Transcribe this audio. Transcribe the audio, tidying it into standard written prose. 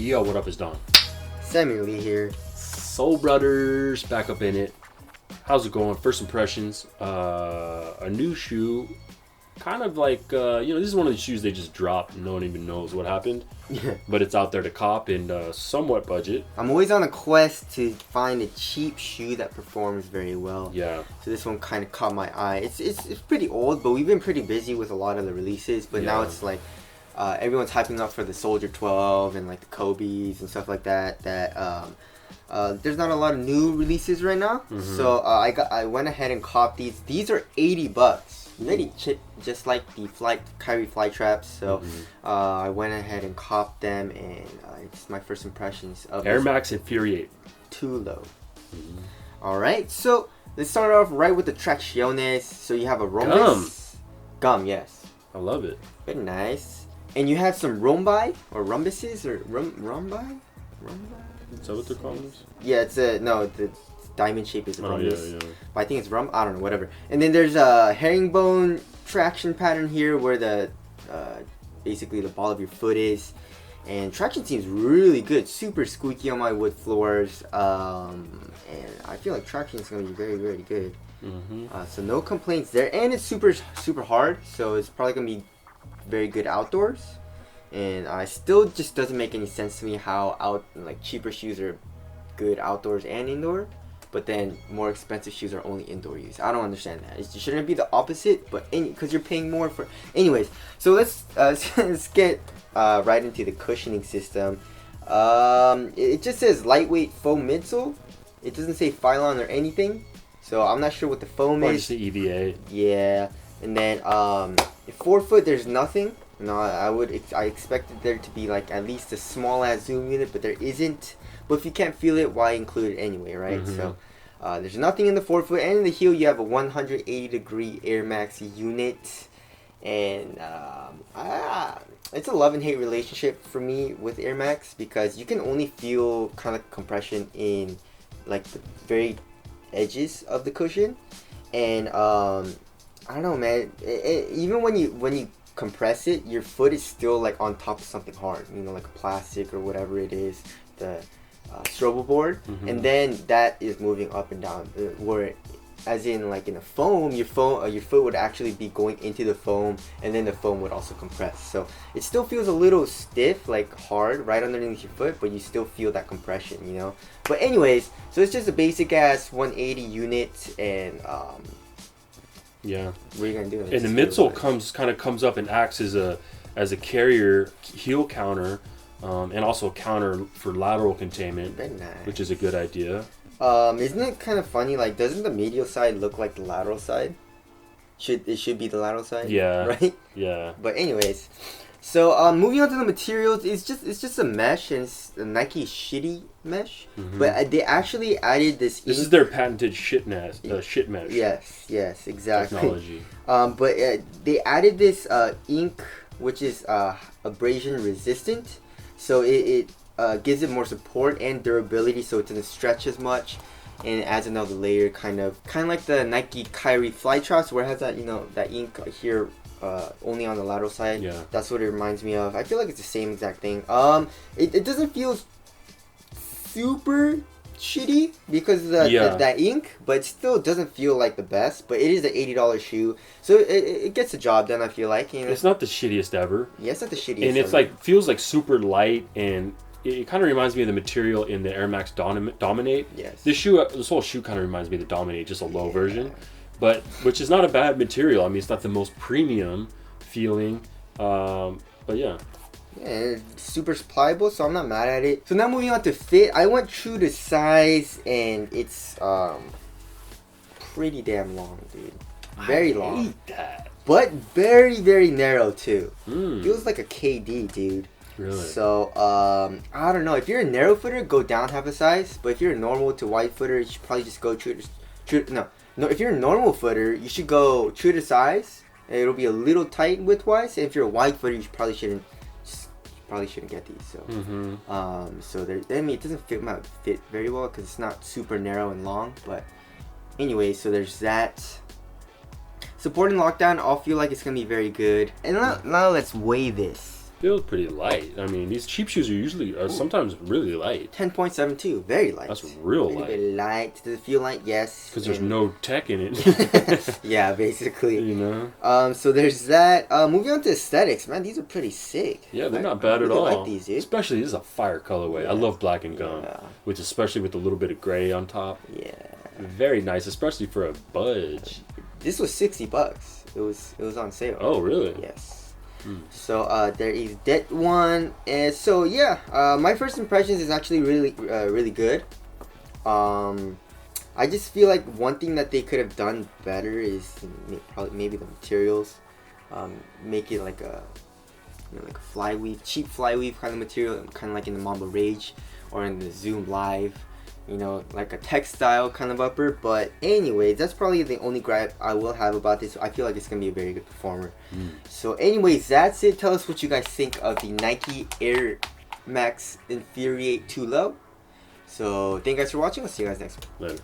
Yo, what up, is Don? Sammy Lee here. Soul Brothers, back up in it. How's it going? First impressions. A new shoe. Kind of like, this is one of the shoes they just dropped. No one even knows what happened. Yeah. But it's out there to cop in somewhat budget. I'm always on a quest to find a cheap shoe that performs very well. Yeah. So this one kind of caught my eye. It's pretty old, but we've been pretty busy with a lot of the releases. But now it's like everyone's hyping up for the Soldier 12 and like the Kobe's and stuff like that. There's not a lot of new releases right now. Mm-hmm. So I went ahead and copped these. These are $80. Really cheap, just like the Kyrie fly traps. So I went ahead and copped them, and it's my first impressions of Air Max Infuriate. Too low. All right, so let's start off right with the Tracciones. So you have a rhombus. Gum, yes. I love it. Very nice. And you have some rhombi or rhombuses or rhombi. Is that what they're calling this? Yeah, it's the diamond shape is a rhombus. Yeah. But I think it's I don't know, whatever. And then there's a herringbone traction pattern here where the basically the ball of your foot is. And traction seems really good, super squeaky on my wood floors. And I feel like traction is going to be very, very good. So no complaints there. And it's super, super hard, so it's probably going to be very good outdoors. And still just doesn't make any sense to me how cheaper shoes are good outdoors and indoor. But then more expensive shoes are only indoor use. I don't understand that. It shouldn't be the opposite, but because you're paying more for. Anyways, so let's get right into the cushioning system. It just says lightweight foam midsole. It doesn't say Phylon or anything, so I'm not sure what the foam is. Just the EVA. Yeah, and then forefoot, there's nothing. No, I expected there to be like at least a small ass zoom unit, but there isn't. But if you can't feel it, why include it anyway, right? So there's nothing in the forefoot, and in the heel you have a 180-degree Air Max unit, and it's a love and hate relationship for me with Air Max because you can only feel kind of compression in like the very edges of the cushion, and I don't know, man. Even when you compress it, your foot is still like on top of something hard, like a plastic or whatever it is, the strobo board, and then that is moving up and down. As in, like in a foam, your foot would actually be going into the foam, and then the foam would also compress. So it still feels a little stiff, like hard, right underneath your foot, but you still feel that compression, But anyways, so it's just a basic ass 180 unit, and yeah. What are you gonna do? And the midsole comes up and acts as a carrier heel counter, and also a counter for lateral containment, which is a good idea. Isn't it kind of funny? Like, doesn't the medial side look like the lateral side? It should be the lateral side. Yeah. Right. Yeah. But anyways, so moving on to the materials, it's just a mesh, and it's a Nike shitty mesh. But they actually added this. This is their patented shit mesh. Yes, exactly. Technology. But they added this ink, which is abrasion resistant, so it gives it more support and durability, so it doesn't stretch as much, and it adds another layer, kind of like the Nike Kyrie fly traps, where it has that that ink here. Only on the lateral side. Yeah. That's what it reminds me of. I feel like it's the same exact thing. It doesn't feel super shitty because of that ink, but it still doesn't feel like the best. But it is an $80 shoe, so it gets the job done, I feel like. It's not the shittiest ever. Yeah, it's not the shittiest. And it's ever. feels like super light, and it kind of reminds me of the material in the Air Max Dominate. Yes. This whole shoe kind of reminds me of the Dominate, just a low version. But which is not a bad material. I mean, it's not the most premium feeling, but yeah. Yeah, it's super pliable, so I'm not mad at it. So now moving on to fit, I went true to size, and it's pretty damn long, dude. Very long. I hate that. But very, very narrow too. Feels like a KD, dude. Really? So I don't know. If you're a narrow footer, go down half a size. But if you're a normal to wide footer, you should probably just go true. No, if you're a normal footer, you should go true to size. It'll be a little tight width-wise. And if you're a wide footer, you probably shouldn't get these. So, so it doesn't fit very well because it's not super narrow and long. But anyway, so there's that. Support and lockdown, I'll feel like it's gonna be very good. And now let's weigh this. Feels pretty light. I mean, these cheap shoes are usually sometimes really light. 10.72, very light. That's real Very, light. very light. Does it feel light? Yes. Because there's no tech in it. Yeah, basically. You know? So there's that. Moving on to aesthetics, man, these are pretty sick. Yeah, they're not bad at really all. like these, dude. Especially, this is a fire colorway. Yeah. I love black and gum. Yeah. Which, especially with a little bit of gray on top. Yeah. Very nice, especially for a budge. This was $60. It was on sale. Oh, really? Yes. So there is that one, and so yeah, my first impressions is actually really good. I just feel like one thing that they could have done better is probably maybe the materials. Make it like a like a flyweave, cheap flyweave kind of material, kind of like in the Mamba Rage or in the Zoom Live. Like a textile kind of upper. But anyways, that's probably the only gripe I will have about this. I feel like it's going to be a very good performer. So anyways, that's it. Tell us what you guys think of the Nike Air Max Infuriate 2 Low. So thank you guys for watching. I'll see you guys next one. Later.